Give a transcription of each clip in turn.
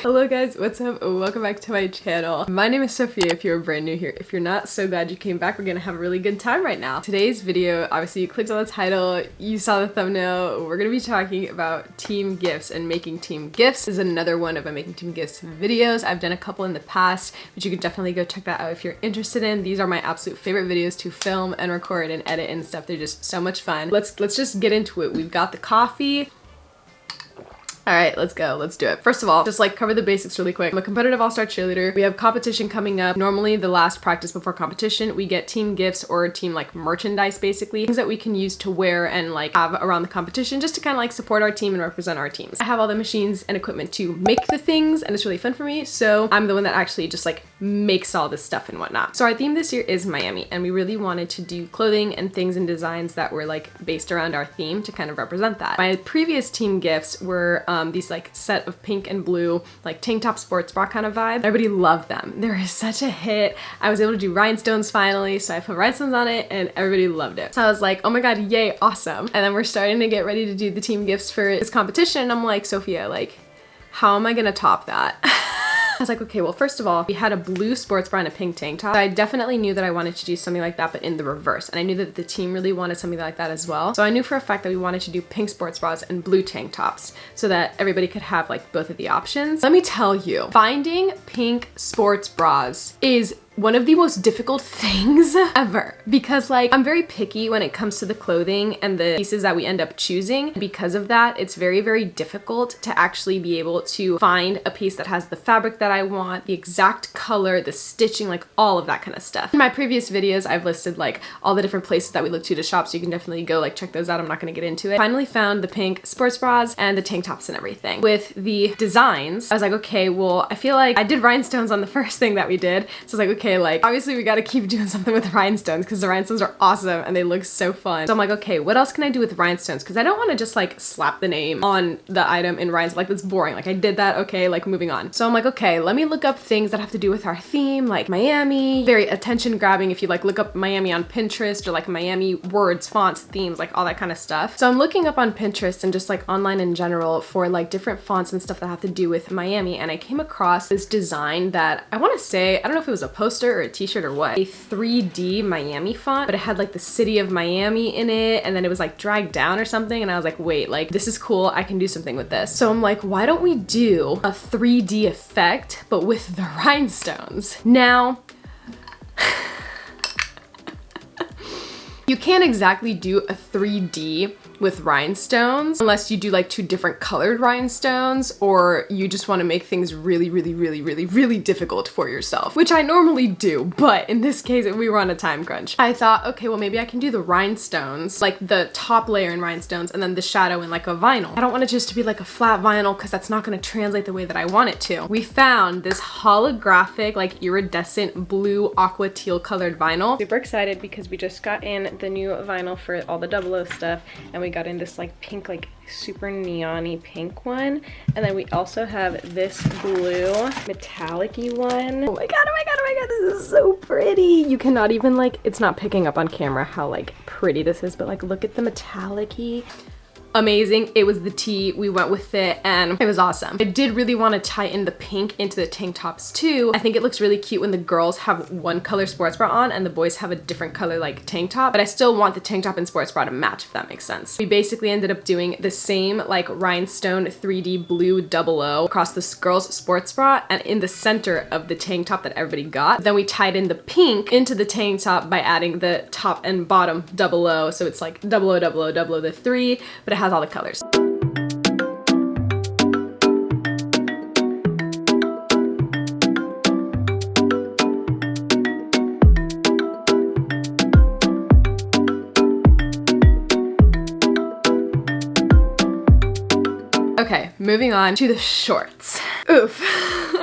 Hello guys, what's up? Welcome back to my channel. My name is Sophia if you're brand new here. If you're not, so glad you came back. We're gonna have a really good time right now. Today's video, obviously you clicked on the title, you saw the thumbnail. We're gonna be talking about team gifts and making team gifts. This is another one of my making team gifts videos. I've done a couple in the past, but you can definitely go check that out if you're interested in. These are my absolute favorite videos to film and record and edit and stuff. They're just so much fun. Let's just get into it. We've got the coffee. All right, let's go. Let's do it. First of all, just like cover the basics really quick. I'm a competitive all-star cheerleader. We have competition coming up. Normally the last practice before competition, we get team gifts or team like merchandise, basically things that we can use to wear and like have around the competition just to kind of like support our team and represent our teams. I have all the machines and equipment to make the things and it's really fun for me. So I'm the one that actually just like makes all this stuff and whatnot. So our theme this year is Miami and we really wanted to do clothing and things and designs that were like based around our theme to kind of represent that. My previous team gifts were these like set of pink and blue like tank top sports bra kind of vibe. Everybody loved them. They were such a hit. I was able to do rhinestones finally, so I put rhinestones on it and everybody loved it. So I was like, oh my god, yay, awesome. And then we're starting to get ready to do the team gifts for this competition and I'm like, Sophia, like how am I gonna top that? I was like, okay, well, first of all, we had a blue sports bra and a pink tank top. So I definitely knew that I wanted to do something like that, but in the reverse. And I knew that the team really wanted something like that as well. So I knew for a fact that we wanted to do pink sports bras and blue tank tops so that everybody could have like both of the options. Let me tell you, finding pink sports bras is one of the most difficult things ever because like I'm very picky when it comes to the clothing and the pieces that we end up choosing. Because of that, it's very, very difficult to actually be able to find a piece that has the fabric that I want, the exact color, the stitching, like all of that kind of stuff. In my previous videos, I've listed like all the different places that we look to shop, so you can definitely go like check those out. I'm not gonna get into it. Finally found the pink sports bras and the tank tops and everything. With the designs, I was like, okay, well, I feel like I did rhinestones on the first thing that we did. So I was like, okay, like obviously we got to keep doing something with rhinestones because the rhinestones are awesome and they look so fun. So I'm like, okay, what else can I do with rhinestones? Because I don't want to just like slap the name on the item in rhinestones. Like that's boring. Like I did that. Okay, like moving on. So I'm like, okay, let me look up things that have to do with our theme, like Miami. Very attention grabbing if you like look up Miami on Pinterest or like Miami words, fonts, themes, like all that kind of stuff. So I'm looking up on Pinterest and just like online in general for like different fonts and stuff that have to do with Miami. And I came across this design that I want to say, I don't know if it was a poster or a t-shirt or what, a 3D Miami font, but it had like the city of Miami in it and then it was like dragged down or something and I was like, wait, like this is cool, I can do something with this. So I'm like, why don't we do a 3D effect but with the rhinestones? Now you can't exactly do a 3D with rhinestones unless you do like two different colored rhinestones or you just want to make things really, really, really, really, really difficult for yourself, which I normally do, but in this case we were on a time crunch. I thought, okay, well maybe I can do the rhinestones, like the top layer in rhinestones and then the shadow in like a vinyl. I don't want it just to be like a flat vinyl because that's not going to translate the way that I want it to. We found this holographic, like iridescent blue aqua teal colored vinyl. Super excited because we just got in the new vinyl for all the 00 stuff and we got in this like pink, like super neon-y pink one. And then we also have this blue metallic-y one. Oh my god, oh my god, oh my god, this is so pretty. You cannot even like, it's not picking up on camera how like pretty this is, but like look at the metallic-y. Amazing. It was the tea, we went with it and it was awesome. I did really want to tie in the pink into the tank tops too. I think it looks really cute when the girls have one color sports bra on and the boys have a different color like tank top, but I still want the tank top and sports bra to match, if that makes sense. We basically ended up doing the same like rhinestone 3D blue 00 across this girl's sports bra and in the center of the tank top that everybody got. Then we tied in the pink into the tank top by adding the top and bottom 00, so it's like 0000 the 3, but it has all the colors. Okay, moving on to the shorts. Oof.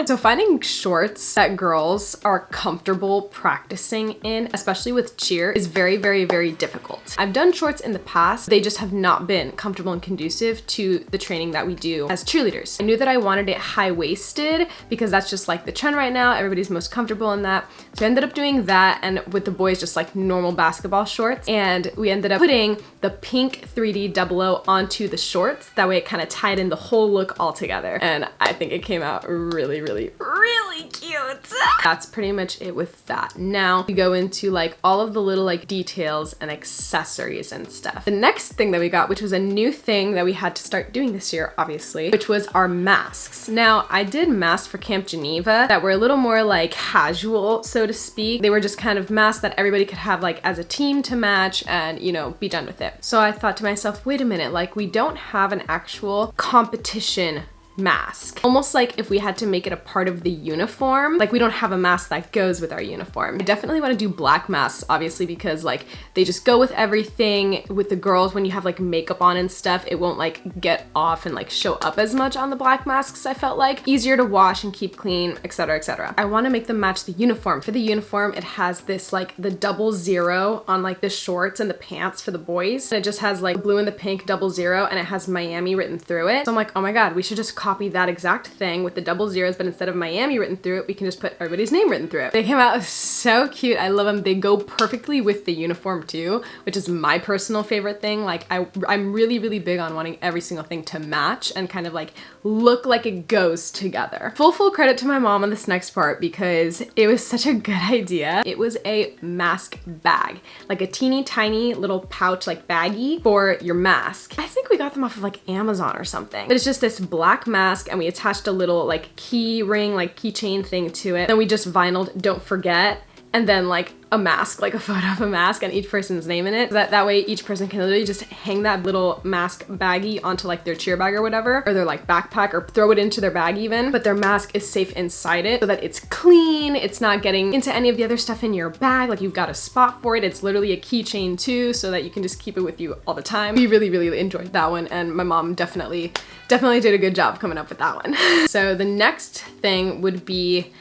So finding shorts that girls are comfortable practicing in, especially with cheer, is very, very, very difficult. I've done shorts in the past. They just have not been comfortable and conducive to the training that we do as cheerleaders. I knew that I wanted it high-waisted because that's just like the trend right now. Everybody's most comfortable in that. So I ended up doing that, and with the boys, just like normal basketball shorts. And we ended up putting the pink 3D double O onto the shorts. That way it kind of tied in the whole look all together. And I think it came out really, really, really cute. That's pretty much it with that. Now we go into like all of the little like details and accessories and stuff. The next thing that we got, which was a new thing that we had to start doing this year, obviously, which was our masks. Now I did masks for Camp Geneva that were a little more like casual, so to speak. They were just kind of masks that everybody could have like as a team to match and, you know, be done with it. So I thought to myself, wait a minute, like we don't have an actual competition mask. Almost like if we had to make it a part of the uniform, like we don't have a mask that goes with our uniform. I definitely want to do black masks, obviously, because like they just go with everything. With the girls, when you have like makeup on and stuff, it won't like get off and like show up as much on the black masks. I felt like easier to wash and keep clean, etc., etc. I want to make them match the uniform. For the uniform, it has this like the 00 on like the shorts and the pants for the boys. And it just has like blue and the pink 00, and it has Miami written through it. So I'm like, oh my God, we should just copy that exact thing with the 00s, but instead of Miami written through it, we can just put everybody's name written through it. They came out so cute. I love them. They go perfectly with the uniform too, which is my personal favorite thing. Like I'm really, really big on wanting every single thing to match and kind of like look like it goes together. Full credit to my mom on this next part because it was such a good idea. It was a mask bag, like a teeny tiny little pouch, like baggie for your mask. I think we got them off of like Amazon or something. But it's just this black mask, and we attached a little like key ring, like keychain thing to it. Then we just vinyled "Don't Forget," and then like a mask, like a photo of a mask and each person's name in it. So that way each person can literally just hang that little mask baggie onto like their cheer bag or whatever, or their like backpack, or throw it into their bag even, but their mask is safe inside it so that it's clean. It's not getting into any of the other stuff in your bag. Like you've got a spot for it. It's literally a keychain too, so that you can just keep it with you all the time. We really, really enjoyed that one, and my mom definitely did a good job coming up with that one. So the next thing would be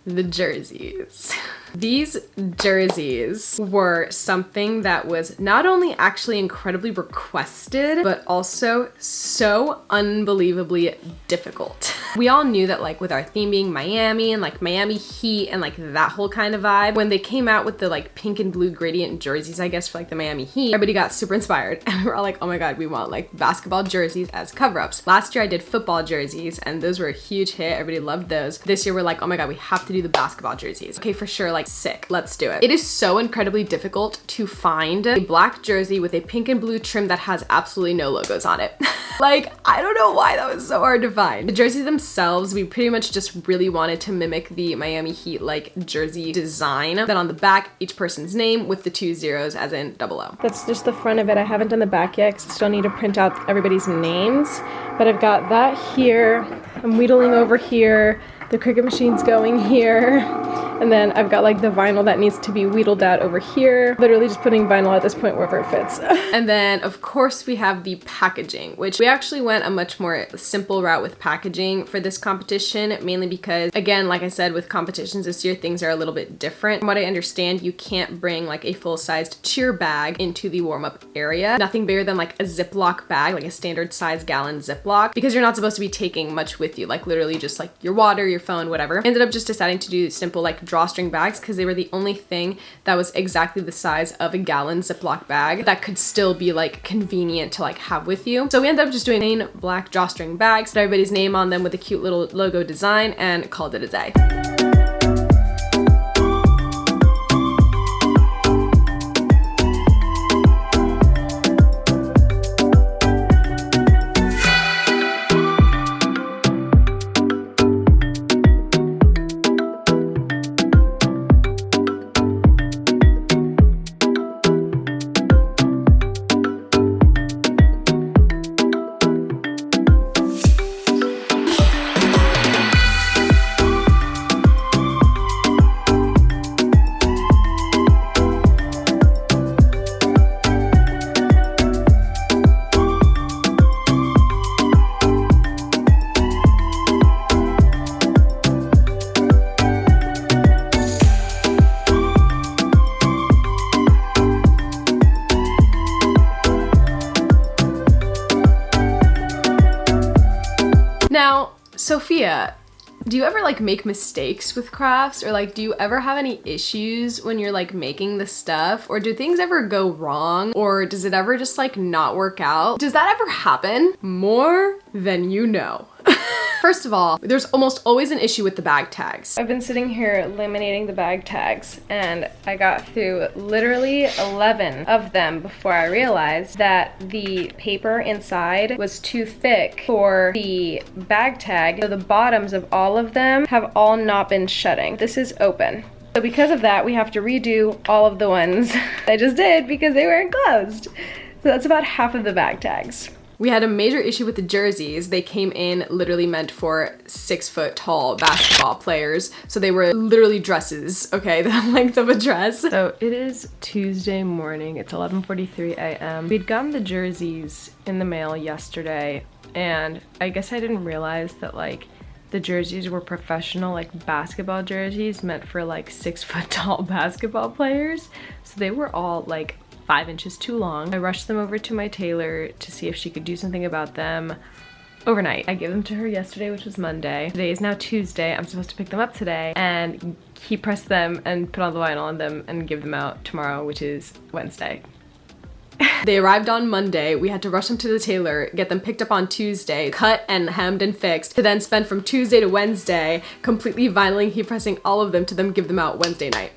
the jerseys. These jerseys were something that was not only actually incredibly requested, but also so unbelievably difficult. We all knew that like with our theme being Miami and like Miami Heat and like that whole kind of vibe, when they came out with the like pink and blue gradient jerseys, I guess for like the Miami Heat, everybody got super inspired and we were all like, oh my God, we want like basketball jerseys as cover-ups. Last year I did football jerseys and those were a huge hit. Everybody loved those. This year we're like, oh my God, we have to do the basketball jerseys. Okay, for sure, like sick, let's do it. It is so incredibly difficult to find a black jersey with a pink and blue trim that has absolutely no logos on it. Like, I don't know why that was so hard to find. The jerseys themselves, we pretty much just really wanted to mimic the Miami Heat like jersey design. Then on the back, each person's name with the 2 zeros as in 00. That's just the front of it. I haven't done the back yet because I still need to print out everybody's names, but I've got that here. I'm wheedling over here. The Cricut machine's going here. And then I've got like the vinyl that needs to be wheedled out over here. Literally just putting vinyl at this point wherever it fits. And then of course we have the packaging, which we actually went a much more simple route with packaging for this competition, mainly because again, like I said, with competitions this year, things are a little bit different. From what I understand, you can't bring like a full-sized cheer bag into the warm-up area. Nothing bigger than like a Ziploc bag, like a standard size gallon Ziploc, because you're not supposed to be taking much with you, like literally just like your water, your phone, whatever. Ended up just deciding to do simple like drawstring bags because they were the only thing that was exactly the size of a gallon Ziploc bag that could still be like convenient to like have with you. So we ended up just doing plain black drawstring bags, put everybody's name on them with a cute little logo design, and called it a day. Sophia, do you ever like make mistakes with crafts, or like do you ever have any issues when you're like making the stuff, or do things ever go wrong, or does it ever just like not work out? Does that ever happen? More than you know. First of all, there's almost always an issue with the bag tags. I've been sitting here laminating the bag tags, and I got through literally 11 of them before I realized that the paper inside was too thick for the bag tag. So the bottoms of all of them have all not been shutting. This is open. So because of that, we have to redo all of the ones I just did because they weren't closed. So that's about half of the bag tags. We had a major issue with the jerseys. They came in literally meant for 6-foot tall basketball players. So they were literally dresses, okay, the length of a dress. So it is Tuesday morning, it's 11:43 a.m. We'd gotten the jerseys in the mail yesterday, and I guess I didn't realize that like the jerseys were professional, like basketball jerseys meant for like 6-foot tall basketball players. So they were all like 5 inches too long. I rushed them over to my tailor to see if she could do something about them overnight. I gave them to her yesterday, which was Monday. Today is now Tuesday. I'm supposed to pick them up today and heat press them and put all the vinyl on them and give them out tomorrow, which is Wednesday. They arrived on Monday. We had to rush them to the tailor, get them picked up on Tuesday, cut and hemmed and fixed, to then spend from Tuesday to Wednesday completely vinyling, heat pressing all of them to then give them out Wednesday night.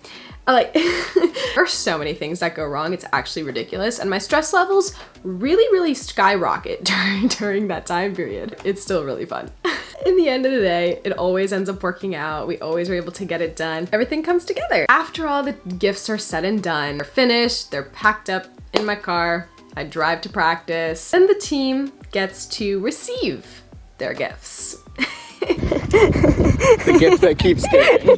Like, there are so many things that go wrong, it's actually ridiculous, and my stress levels really skyrocket during that time period. It's still really fun. In the end of the day, it always ends up working out. We always are able to get it done. Everything comes together. After all the gifts are said and done, they're finished, they're packed up in my car, I drive to practice, and the team gets to receive their gifts. The gift that keeps giving.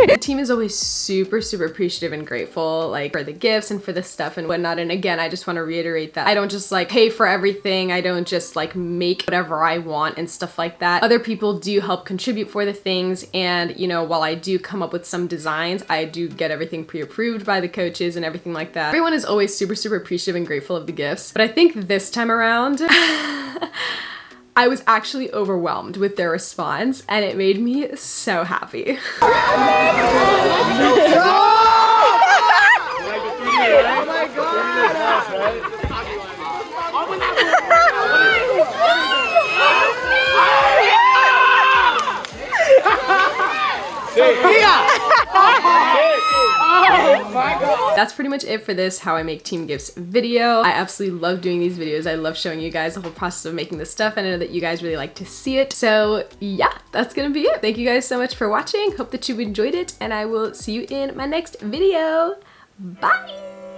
The team is always super appreciative and grateful, like, for the gifts and for the stuff and whatnot. And again, I just want to reiterate that I don't just like pay for everything. I don't just like make whatever I want and stuff like that. Other people do help contribute for the things, and you know, while I do come up with some designs, I do get everything pre-approved by the coaches and everything like that. Everyone is always super appreciative and grateful of the gifts, but I think this time around I was actually overwhelmed with their response, and it made me so happy. Oh my god! Sophia! Oh my god! That's pretty much it for this How I Make Team Gifts video. I absolutely love doing these videos. I love showing you guys the whole process of making this stuff, and I know that you guys really like to see it. So yeah, that's gonna be it. Thank you guys so much for watching. Hope that you enjoyed it, and I will see you in my next video. Bye!